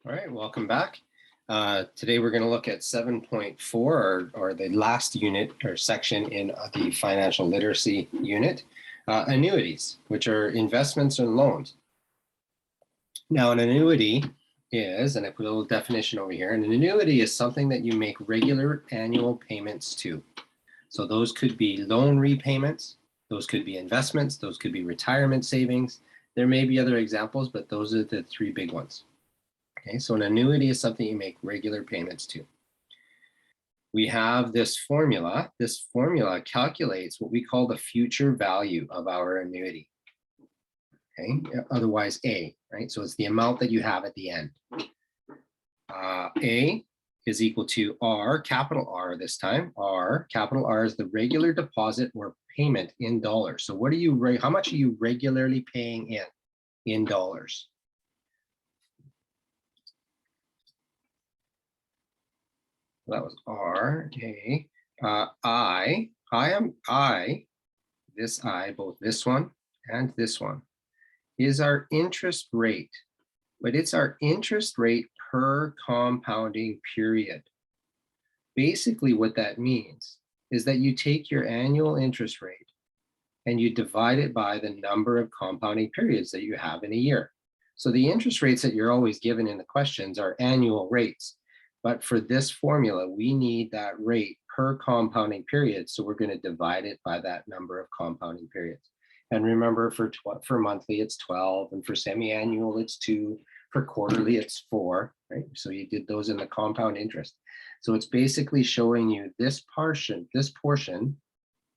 All right, welcome back. Today we're going to look at 7.4 or the last unit or section in the financial literacy unit, annuities, which are investments and loans. Now an annuity is, and I put a little definition over here, an annuity is something that you make regular annual payments to. So those could be loan repayments, those could be investments, those could be retirement savings. There may be other examples, but those are the three big ones. Okay, so an annuity is something you make regular payments to. We have this formula. This formula calculates what we call the future value of our annuity. Okay, otherwise A, right? So it's the amount that you have at the end. A is equal to R, capital R this time. R, capital R is the regular deposit or payment in dollars. So what are you, how much are you regularly paying in dollars? That was R, A. This I, both this one and this one, is our interest rate, but it's our interest rate per compounding period. Basically what that means is that you take your annual interest rate and you divide it by the number of compounding periods that you have in a year. So the interest rates that you're always given in the questions are annual rates. But for this formula, we need that rate per compounding period. So we're going to divide it by that number of compounding periods. And remember, for monthly, it's 12. And for semi-annual, it's 2. For quarterly, it's 4. Right? So you did those in the compound interest. So it's basically showing you this portion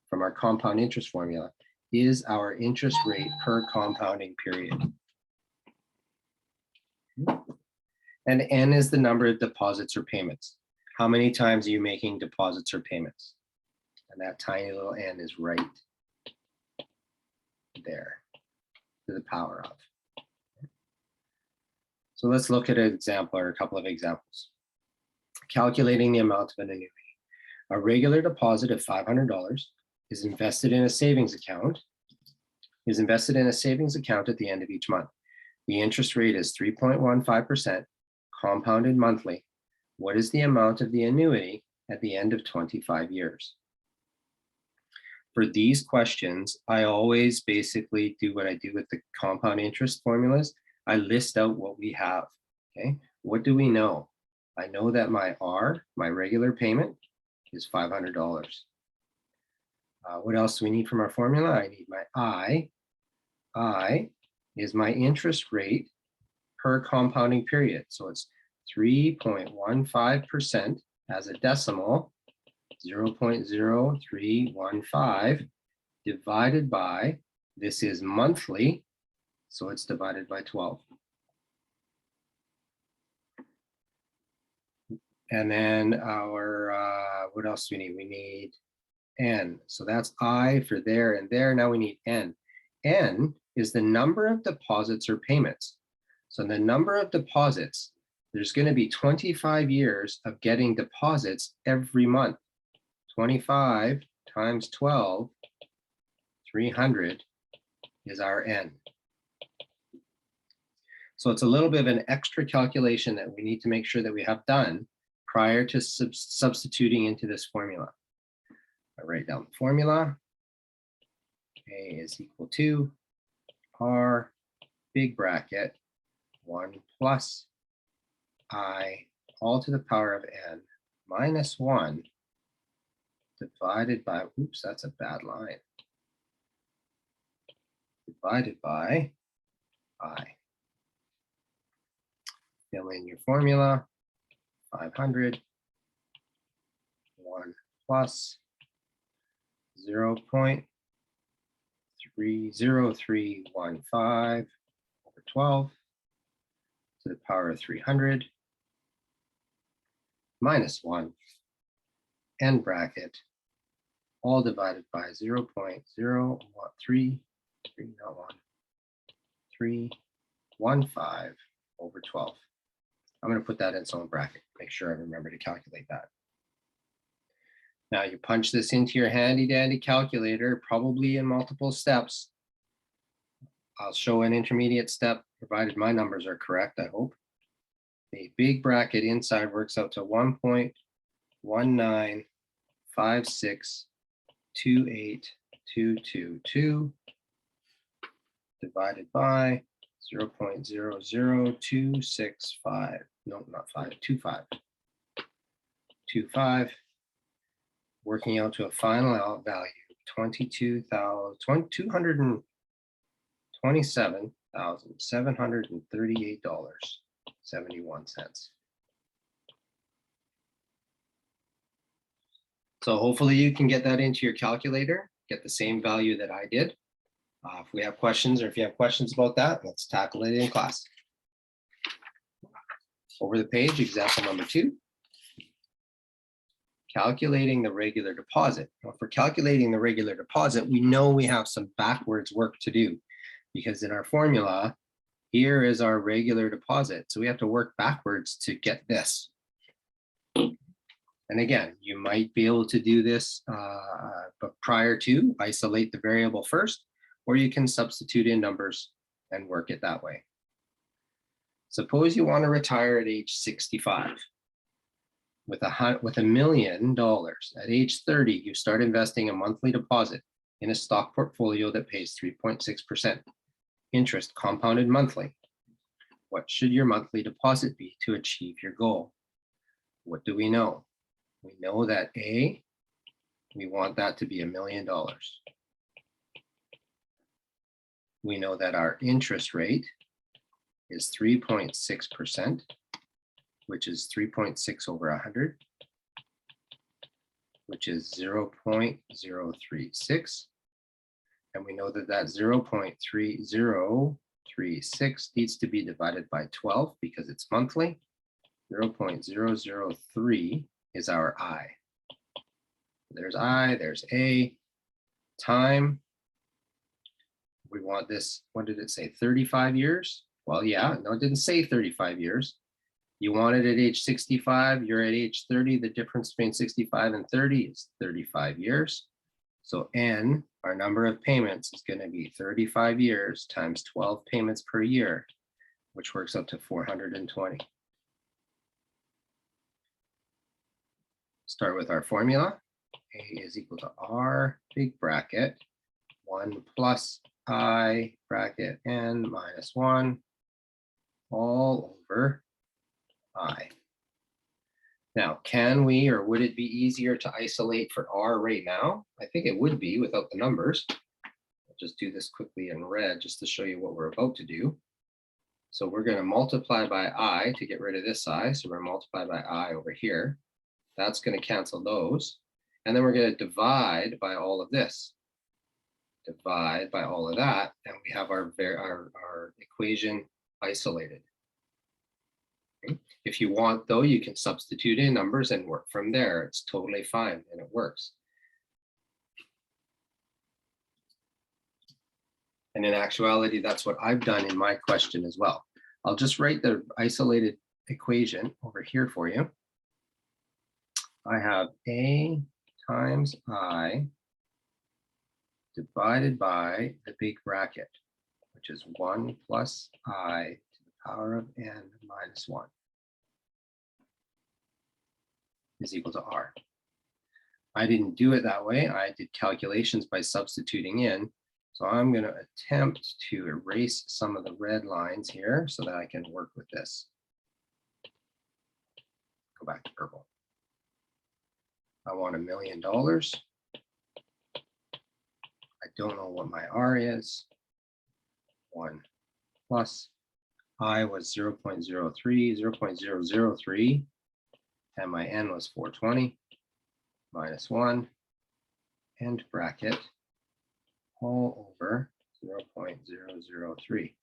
from our compound interest formula is our interest rate per compounding period. And N is the number of deposits or payments. How many times are you making deposits or payments? And that tiny little N is right there to the power of. So let's look at an example or a couple of examples. Calculating the amount of an annuity. A regular deposit of $500 is invested in a savings account, at the end of each month. The interest rate is 3.15%. Compounded monthly. What is the amount of the annuity at the end of 25 years? For these questions, I always basically do what I do with the compound interest formulas. I list out what we have. Okay, what do we know? I know that my R, my regular payment, is $500. What else do we need from our formula? I need my I. I is my interest rate per compounding period. So it's 3.15% as a decimal, 0.0315 divided by, this is monthly, so it's divided by 12. And then our, what else do we need? We need N. So that's I for there and there. Now we need N. N is the number of deposits or payments. So the number of deposits, there's going to be 25 years of getting deposits every month. 25 times 12, 300 is our N. So it's a little bit of an extra calculation that we need to make sure that we have done prior to substituting into this formula. I write down the formula. A is equal to R, big bracket, 1 plus I, all to the power of N, minus 1 divided by, oops, that's a bad line, divided by I. Fill in your formula, 500, 1 plus 0.30315 over 12 to the power of 300 minus 1, N bracket, all divided by 0.01315 over 12. I'm going to put that in its own bracket, make sure I remember to calculate that. Now you punch this into your handy dandy calculator, probably in multiple steps. I'll show an intermediate step, provided my numbers are correct, I hope. The big bracket inside works out to 1.19562822 divided by 0.00265. No, not 25. 25, working out to a final value of $227,738.71. So hopefully you can get that into your calculator, get the same value that I did. If we have questions, or if you have questions about that, let's tackle it in class. Over the page, example number 2. Calculating the regular deposit. Now, for calculating the regular deposit, we know we have some backwards work to do, because in our formula, here is our regular deposit. So we have to work backwards to get this. And again, you might be able to do this, but prior to, isolate the variable first, or you can substitute in numbers and work it that way. Suppose you want to retire at age 65. With $1 million, at age 30, you start investing a monthly deposit in a stock portfolio that pays 3.6% interest compounded monthly. What should your monthly deposit be to achieve your goal? What do we know? We know that A, we want that to be $1 million. We know that our interest rate is 3.6%. which is 3.6 over 100, which is 0.036. And we know that that 0.3036 needs to be divided by 12 because it's monthly. 0.003 is our I. There's I, there's A. Time. We want this, what did it say, 35 years? Well, yeah, no, it didn't say 35 years. You want it at age 65, you're at age 30. The difference between 65 and 30 is 35 years. So N, our number of payments, is going to be 35 years times 12 payments per year, which works out to 420. Start with our formula. A is equal to R, big bracket, 1 plus I, bracket N minus 1, all over I. Now, can we, or would it be easier to isolate for R right now? I think it would be without the numbers. I'll just do this quickly in red just to show you what we're about to do. So we're going to multiply by I to get rid of this I. So we're going to multiply by I over here. That's going to cancel those. And then we're going to divide by all of this. Divide by all of that. And we have our equation isolated. If you want, though, you can substitute in numbers and work from there. It's totally fine and it works. And in actuality, that's what I've done in my question as well. I'll just write the isolated equation over here for you. I have A times I divided by the big bracket, which is 1 plus I to the power of N minus 1 is equal to R. I didn't do it that way. I did calculations by substituting in. So I'm going to attempt to erase some of the red lines here so that I can work with this. Go back to purple. I want $1 million. I don't know what my R is. 1 plus I was 0.003, and my N was 420 minus 1 and bracket all over 0.003.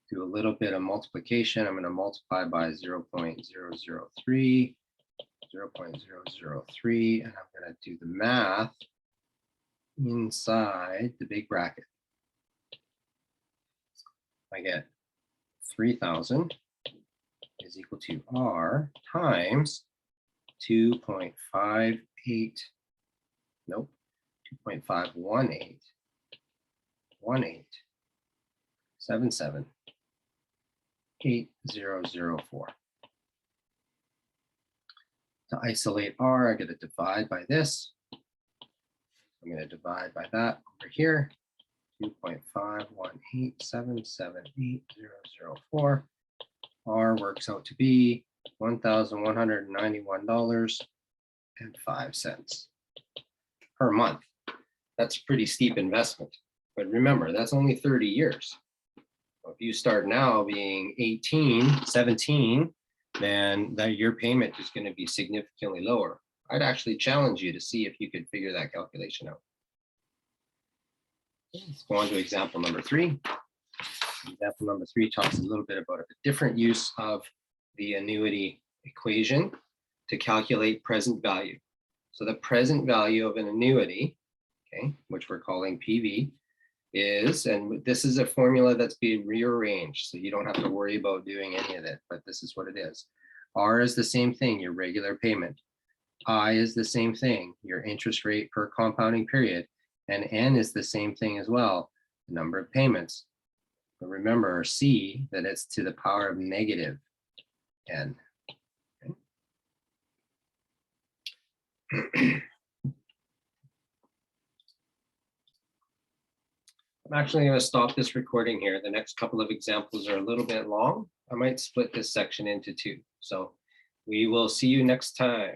Do a little bit of multiplication. I'm going to multiply by 0.003, 0.003, and I'm going to do the math inside the big bracket. I get 3,000 is equal to R times 2.58, nope, 2.518, 77. 8004. To isolate R, I got to divide by this. I'm going to divide by that over here, 2.518778004. R works out to be $1,191.05 per month. That's a pretty steep investment. But remember, that's only 30 years. If you start now being 18, 17, then your payment is going to be significantly lower. I'd actually challenge you to see if you could figure that calculation out. Let's go on to example number 3. Example number 3 talks a little bit about a different use of the annuity equation to calculate present value. So the present value of an annuity, okay, which we're calling PV, is, and this is a formula that's being rearranged, so you don't have to worry about doing any of it, but this is what it is. R is the same thing, your regular payment. I is the same thing, your interest rate per compounding period. And N is the same thing as well, the number of payments. But remember, C, that it's to the power of negative N. Okay. I'm actually going to stop this recording here. The next couple of examples are a little bit long. I might split this section into 2. So we will see you next time.